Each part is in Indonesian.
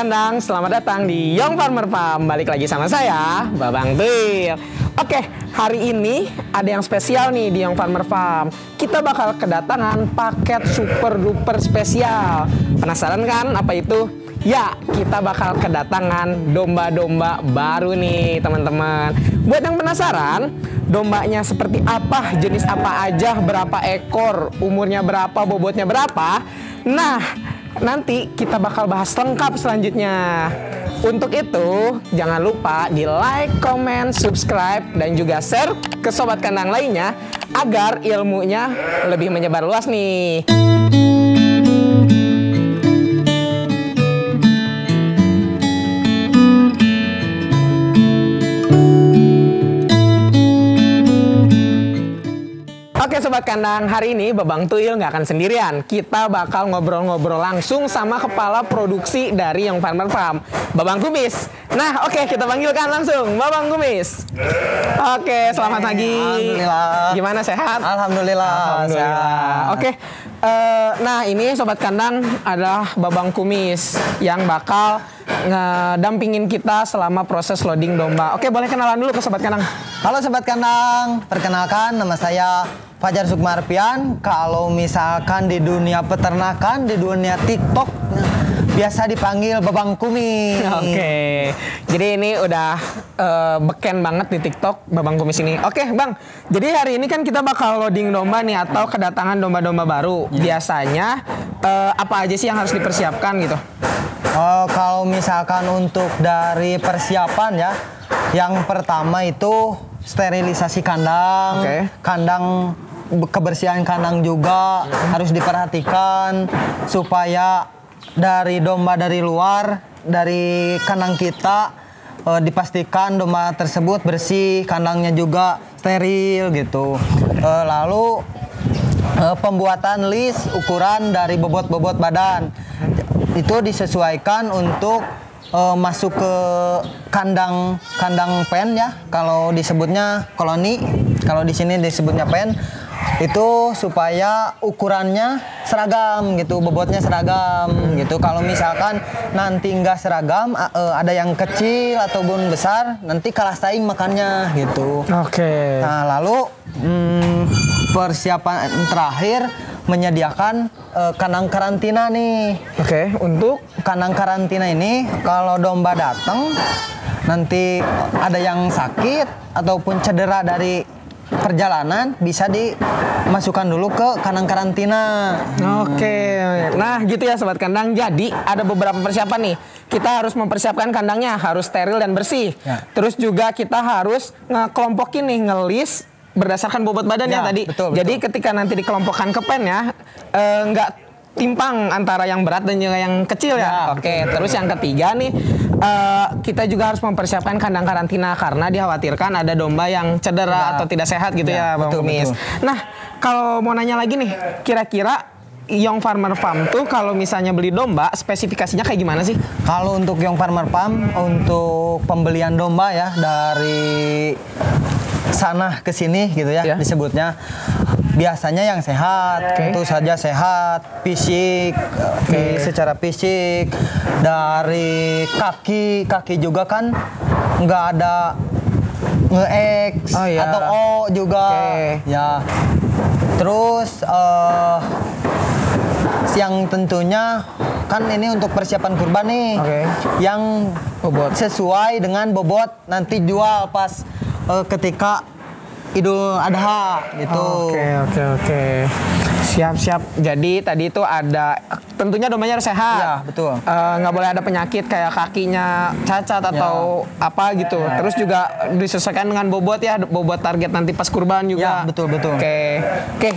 Kandang, selamat datang di Young Farmer Farm. Balik lagi sama saya, Babang Tuyul. Oke, hari ini ada yang spesial nih di Young Farmer Farm. Kita bakal kedatangan paket super duper spesial. Penasaran kan apa itu? Ya, kita bakal kedatangan domba-domba baru nih teman-teman. Buat yang penasaran, dombanya seperti apa, jenis apa aja, berapa ekor, umurnya berapa, bobotnya berapa. Nah, nanti kita bakal bahas lengkap selanjutnya. Untuk itu, jangan lupa di like, comment, subscribe, dan juga share ke sobat kandang lainnya agar ilmunya lebih menyebar luas nih. Oke sobat kandang, hari ini Babang Tuyul nggak akan sendirian. Kita bakal ngobrol-ngobrol langsung sama kepala produksi dari Young Farmer Farm, Babang Kumis. Nah, oke, kita panggilkan langsung Babang Kumis. Oke, selamat pagi. Alhamdulillah. Gimana, sehat? Alhamdulillah. Sehat. Oke. Nah, ini sobat kandang adalah Babang Kumis yang bakal ngedampingin kita selama proses loading domba. Oke, boleh kenalan dulu ke sobat kandang. Halo sobat kandang, perkenalkan nama saya Fajar Sukmarpian. Kalau misalkan di dunia peternakan, di dunia TikTok biasa dipanggil Babang Kumis. Oke, jadi ini udah beken banget di TikTok Babang Kumis ini. Oke Bang, jadi hari ini kan kita bakal loading domba nih atau kedatangan domba-domba baru. Biasanya apa aja sih yang harus dipersiapkan gitu? Kalau misalkan untuk dari persiapan ya, yang pertama itu sterilisasi kandang. Kandang, kebersihan kandang juga harus diperhatikan supaya dari domba dari luar, dari kandang kita dipastikan domba tersebut bersih, kandangnya juga steril gitu. Lalu pembuatan list ukuran dari bobot-bobot badan itu disesuaikan untuk masuk ke kandang pen ya. Kalau disebutnya koloni, kalau di sini disebutnya pen. Itu supaya ukurannya seragam gitu, bobotnya seragam gitu. Kalau misalkan nanti nggak seragam, ada yang kecil ataupun besar, nanti kalah saing makannya gitu. Oke. Nah, lalu persiapan terakhir menyediakan kandang karantina nih. Oke, untuk kandang karantina ini kalau domba datang nanti ada yang sakit ataupun cedera dari perjalanan, bisa dimasukkan dulu ke kandang karantina. Oke, nah gitu ya sobat kandang. Jadi ada beberapa persiapan nih. Kita harus mempersiapkan kandangnya harus steril dan bersih. Ya. Terus juga kita harus ngekelompokin nih, ngelis berdasarkan bobot badannya ya, tadi. Betul, jadi ketika nanti dikelompokkan ke pen ya, nggak timpang antara yang berat dan juga yang kecil ya. Oke, terus yang ketiga nih, kita juga harus mempersiapkan kandang karantina karena dikhawatirkan ada domba yang cedera atau tidak sehat gitu ya Bang Kumis. Nah, kalau mau nanya lagi nih, kira-kira Young Farmer Farm tuh kalau misalnya beli domba, spesifikasinya kayak gimana sih? Kalau untuk Young Farmer Farm, untuk pembelian domba ya dari sana ke sini gitu ya, disebutnya biasanya yang sehat, tentu saja sehat, fisik, secara fisik, dari kaki juga kan nggak ada nge-X atau O juga, ya. Terus yang tentunya kan ini untuk persiapan kurban nih, yang bobot sesuai dengan bobot nanti jual pas ketika Idul Adha gitu. Oke. Siap. Jadi tadi itu ada tentunya dombanya harus sehat. Iya, betul. Nggak boleh ada penyakit kayak kakinya cacat atau apa gitu. Terus juga disesuaikan dengan bobot ya, bobot target nanti pas kurban juga. Ya, betul. Oke,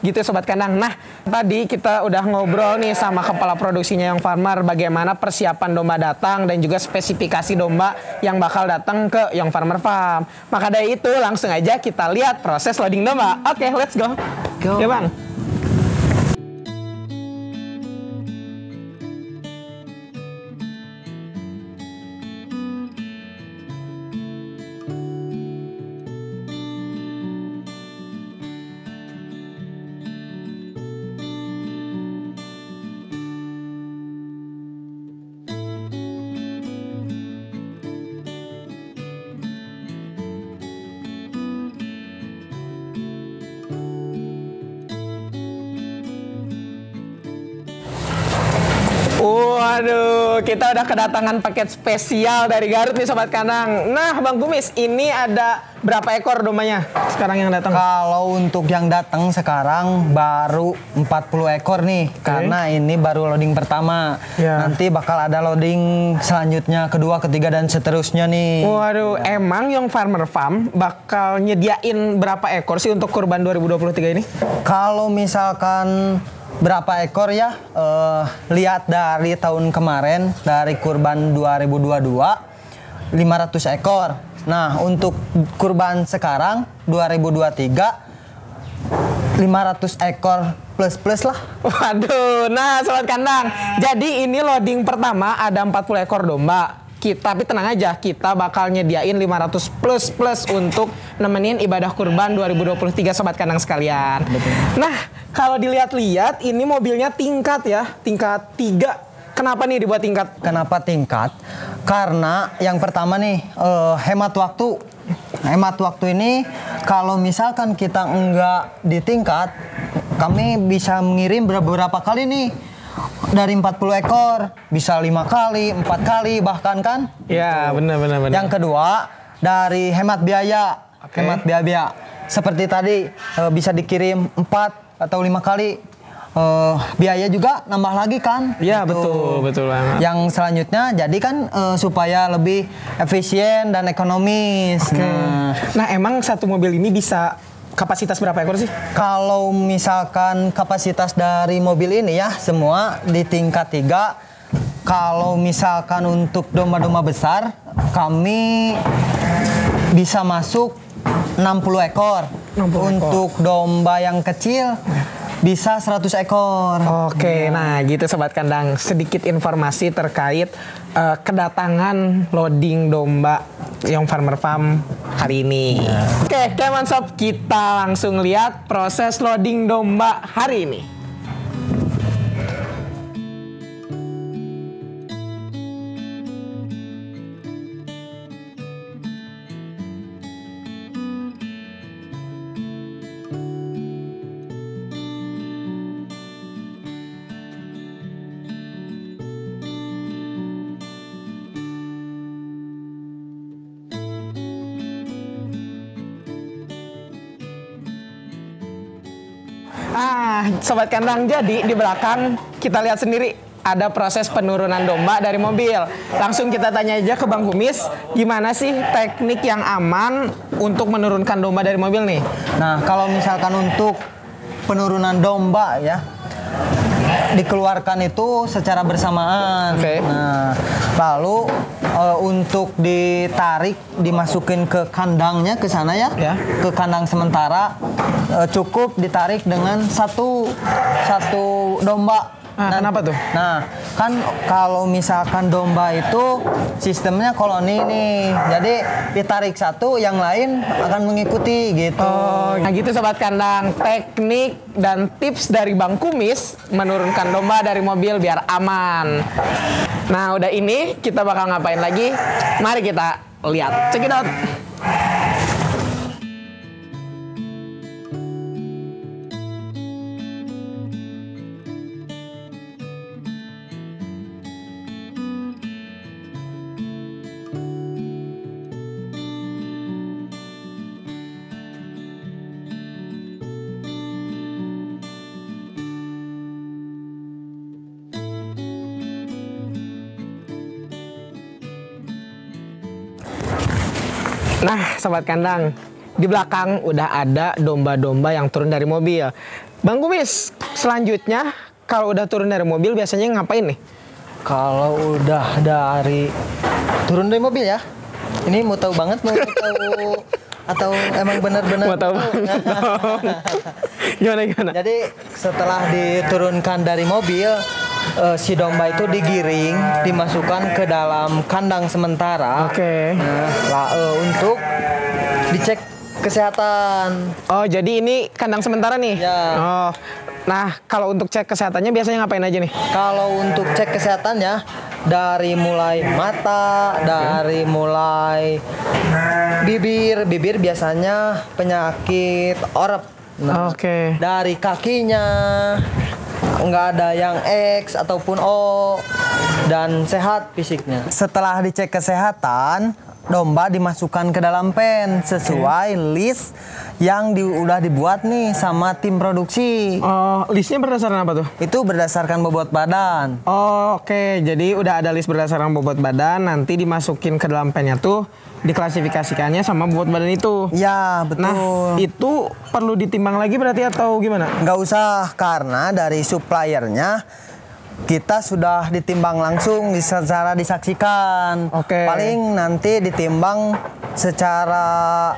gitu sobat kandang. Nah, tadi kita udah ngobrol nih sama kepala produksinya Young Farmer bagaimana persiapan domba datang dan juga spesifikasi domba yang bakal datang ke Young Farmer Farm. Maka dari itu langsung aja kita lihat proses loading domba. Oke, let's go. Ya Bang. Waduh, kita udah kedatangan paket spesial dari Garut nih Sobat Kandang. Nah, Bang Kumis, ini ada berapa ekor dombanya sekarang yang datang? Kalau untuk yang datang sekarang baru 40 ekor nih. Karena ini baru loading pertama. Nanti bakal ada loading selanjutnya, kedua, ketiga, dan seterusnya nih. Waduh, emang Young Farmer Farm bakal nyediain berapa ekor sih untuk kurban 2023 ini? Kalau misalkan berapa ekor ya, lihat dari tahun kemarin, dari kurban 2022 500 ekor. Nah, untuk kurban sekarang 2023 500 ekor plus lah. Waduh, nah Sobat Kandang, jadi ini loading pertama ada 40 ekor domba. Tapi tenang aja, kita bakal nyediain 500 plus untuk nemenin ibadah kurban 2023 Sobat Kandang sekalian. Betul. Nah, kalau dilihat-lihat ini mobilnya tingkat ya, tingkat 3. Kenapa nih dibuat tingkat? Kenapa tingkat? Karena yang pertama nih, hemat waktu. Hemat waktu ini kalau misalkan kita enggak di tingkat, kami bisa mengirim beberapa kali nih. Dari 40 ekor bisa 5 kali, 4 kali bahkan kan? Ya, benar. Yang kedua, dari hemat biaya. Hemat biaya. Seperti tadi bisa dikirim 4 atau 5 kali. Biaya juga nambah lagi kan? Ya, gitu. betul banget. Yang selanjutnya jadi kan supaya lebih efisien dan ekonomis. Nah, emang satu mobil ini bisa kapasitas berapa ekor sih? Kalau misalkan kapasitas dari mobil ini ya semua di tingkat 3. Kalau misalkan untuk domba-domba besar kami bisa masuk 60 ekor. 60 untuk domba yang kecil bisa 100 ekor. Oke, nah gitu Sobat Kandang, sedikit informasi terkait kedatangan loading domba Young Farmer Farm hari ini. Oke, Keman Sob, kita langsung lihat proses loading domba hari ini. Sobat Kandang, jadi di belakang kita lihat sendiri ada proses penurunan domba dari mobil. Langsung kita tanya aja ke Bang Kumis, gimana sih teknik yang aman untuk menurunkan domba dari mobil nih? Nah, kalau misalkan untuk penurunan domba ya, dikeluarkan itu secara bersamaan. Nah, lalu untuk ditarik, dimasukin ke kandangnya ke sana ya, ke kandang sementara, cukup ditarik dengan satu domba. Kenapa tuh? Nah, kan kalau misalkan domba itu sistemnya koloni nih. Jadi ditarik satu, yang lain akan mengikuti gitu. Nah gitu Sobat Kandang, teknik dan tips dari Bang Kumis menurunkan domba dari mobil biar aman. Nah udah ini, kita bakal ngapain lagi? Mari kita lihat. Check it out. Nah, Sobat Kandang, di belakang udah ada domba-domba yang turun dari mobil. Bang Kumis, selanjutnya kalau udah turun dari mobil biasanya ngapain nih? Kalau udah turun dari mobil ya, ini mau tahu banget, mau tahu atau emang benar-benar mau tahu banget. Gimana? Jadi setelah diturunkan dari mobil, si domba itu digiring, dimasukkan ke dalam kandang sementara. Nah, untuk dicek kesehatan. Oh, jadi ini kandang sementara nih? Ya. Oh, nah kalau untuk cek kesehatannya biasanya ngapain aja nih? Kalau untuk cek kesehatannya, dari mulai mata, dari mulai bibir biasanya penyakit orep. Nah, dari kakinya nggak ada yang X ataupun O, dan sehat fisiknya. Setelah dicek kesehatan, domba dimasukkan ke dalam pen sesuai list yang udah dibuat nih sama tim produksi. Oh, listnya berdasarkan apa tuh? Itu berdasarkan bobot badan. Oh, oke. Jadi udah ada list berdasarkan bobot badan, nanti dimasukin ke dalam pennya tuh, diklasifikasikannya sama bobot badan itu. Ya, betul. Nah, itu perlu ditimbang lagi berarti atau gimana? Nggak usah, karena dari suppliernya kita sudah ditimbang langsung secara disaksikan. Oke. Paling nanti ditimbang secara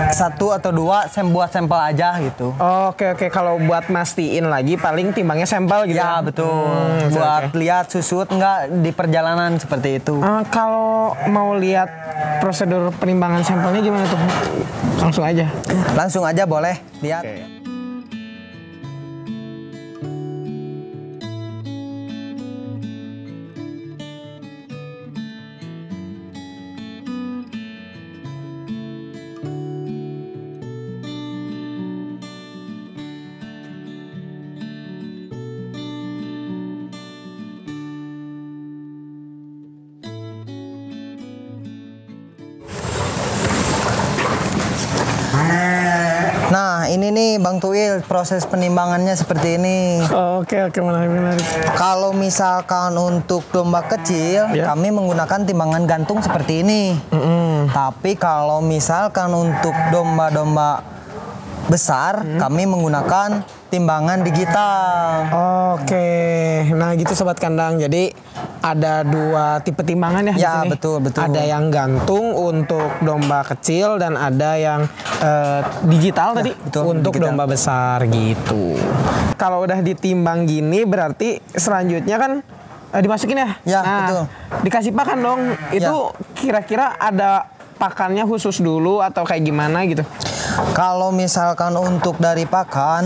1 atau 2 buat sampel aja gitu. Oke. Kalau buat mastiin lagi paling timbangnya sampel gitu. Ya betul. Buat lihat susut nggak di perjalanan seperti itu. Kalau mau lihat prosedur penimbangan sampelnya gimana tuh? Langsung aja. Langsung aja boleh lihat. Oke. Nah, ini nih Bang Tuil, proses penimbangannya seperti ini. Oke, menarik. Kalau misalkan untuk domba kecil, kami menggunakan timbangan gantung seperti ini. Tapi kalau misalkan untuk domba-domba besar, kami menggunakan timbangan digital. Oke. Nah, gitu sobat kandang. Jadi ada 2 tipe timbangan ya di sini. Betul. Ada yang gantung untuk domba kecil dan ada yang digital tadi untuk digital. Domba besar gitu. Kalau udah ditimbang gini berarti selanjutnya kan dimasukin ya. Nah, betul. Dikasih pakan dong. Itu kira-kira ada pakannya khusus dulu atau kayak gimana gitu? Kalau misalkan untuk dari pakan,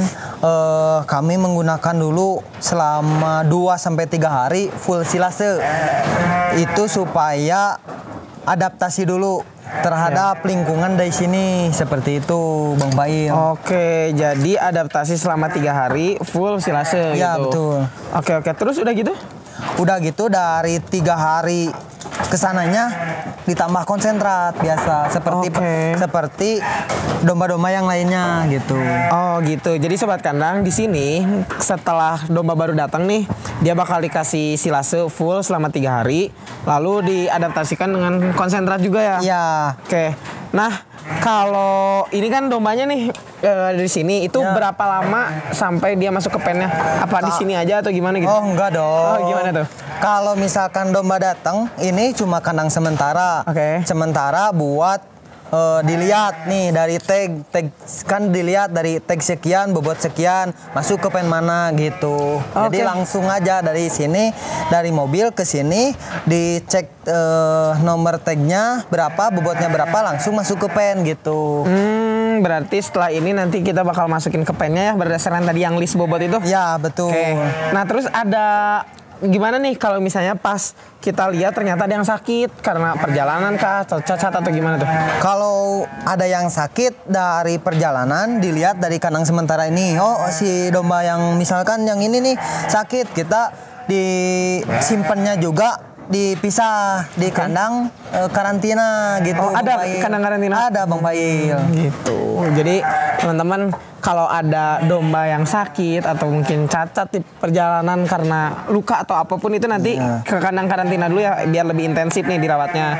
kami menggunakan dulu selama 2-3 hari full silase. Itu supaya adaptasi dulu terhadap lingkungan dari sini, seperti itu Bang Baim. Oke, jadi adaptasi selama 3 hari full silase ya, gitu. Betul. Oke, terus udah gitu? Udah gitu dari 3 hari kesananya ditambah konsentrat biasa seperti domba-domba yang lainnya gitu. Oh gitu. Jadi sobat kandang di sini setelah domba baru datang nih, dia bakal dikasih silase full selama 3 hari, lalu diadaptasikan dengan konsentrat juga ya. Iya. Oke. Nah, kalau ini kan dombanya nih dari sini itu berapa lama sampai dia masuk ke pennya? Apa di sini aja atau gimana gitu? Oh enggak dong. Oh gimana tuh? Kalau misalkan domba datang, ini cuma kandang sementara. Sementara buat dilihat nih dari tag kan dilihat dari tag sekian, bobot sekian, masuk ke pen mana gitu. Jadi langsung aja dari sini, dari mobil ke sini dicek nomor tagnya berapa, bobotnya berapa, langsung masuk ke pen gitu. Berarti setelah ini nanti kita bakal masukin ke pennya ya berdasarkan tadi yang list bobot itu? Ya betul. Nah terus ada gimana nih kalau misalnya pas kita lihat ternyata ada yang sakit karena perjalanan kah atau cacat atau gimana tuh? Kalau ada yang sakit dari perjalanan dilihat dari kandang sementara ini. Oh si domba yang misalkan yang ini nih sakit, kita disimpannya juga dipisah di kandang karantina gitu. Oh, ada kandang karantina? Ada Bang Pail. Gitu. Jadi teman-teman kalau ada domba yang sakit atau mungkin cacat di perjalanan karena luka atau apapun itu nanti ke kandang karantina dulu ya biar lebih intensif nih dirawatnya.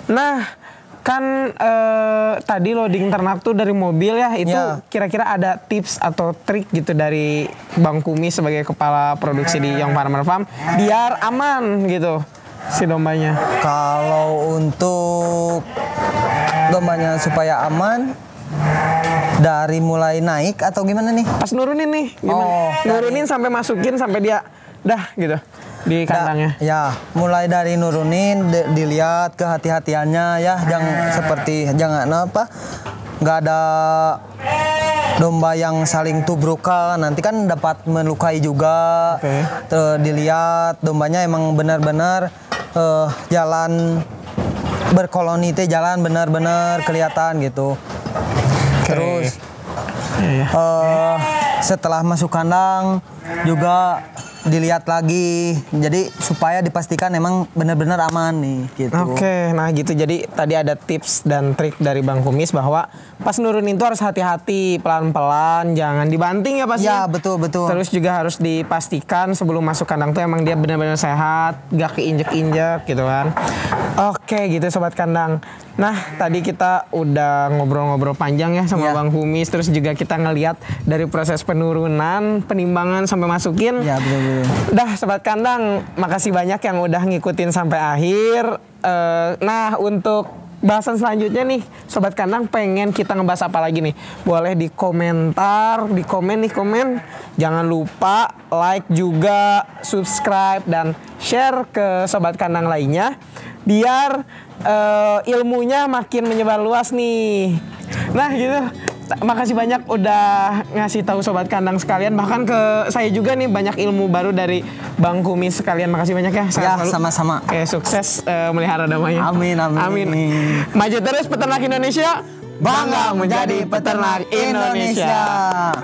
Nah, kan tadi loading ternak tuh dari mobil ya, itu kira-kira ada tips atau trik gitu dari Bang Kumi sebagai kepala produksi di Young Farmer Farm biar aman gitu si dombanya? Kalau untuk dombanya supaya aman, dari mulai naik atau gimana nih? Pas nurunin nih, gimana? Nurunin sampai masukin sampai dia dah gitu di kandangnya. Ya, mulai dari nurunin dilihat kehati-hatiannya ya, jangan apa, nggak ada domba yang saling tubrukan, nanti kan dapat melukai juga. Dilihat dombanya emang benar-benar jalan berkoloni teh, jalan benar-benar kelihatan gitu. Terus setelah masuk kandang juga dilihat lagi, jadi supaya dipastikan emang benar-benar aman nih gitu. Oke, nah gitu. Jadi tadi ada tips dan trik dari Bang Kumis bahwa pas nurunin tuh harus hati-hati, pelan-pelan, jangan dibanting ya pasti. Ya betul. Terus juga harus dipastikan sebelum masuk kandang tuh emang dia benar-benar sehat, gak keinjek-injek gitu kan. Oke gitu sobat kandang. Nah tadi kita udah ngobrol-ngobrol panjang ya sama Bang Kumis, terus juga kita ngelihat dari proses penurunan, penimbangan sampai masukin. Ya betul. Dah sobat kandang, makasih banyak yang udah ngikutin sampai akhir. Nah untuk bahasan selanjutnya nih sobat kandang pengen kita ngebahas apa lagi nih? Boleh di komentar, di komen. Jangan lupa like juga, subscribe dan share ke sobat kandang lainnya biar ilmunya makin menyebar luas nih. Nah gitu. Makasih banyak udah ngasih tahu sobat kandang sekalian, bahkan ke saya juga nih banyak ilmu baru dari Bang Kumis sekalian. Makasih banyak ya. Ya sama-sama. Sukses melihara damainya. Amin. Maju terus peternak Indonesia, bangga menjadi peternak Indonesia.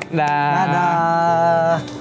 Dadah.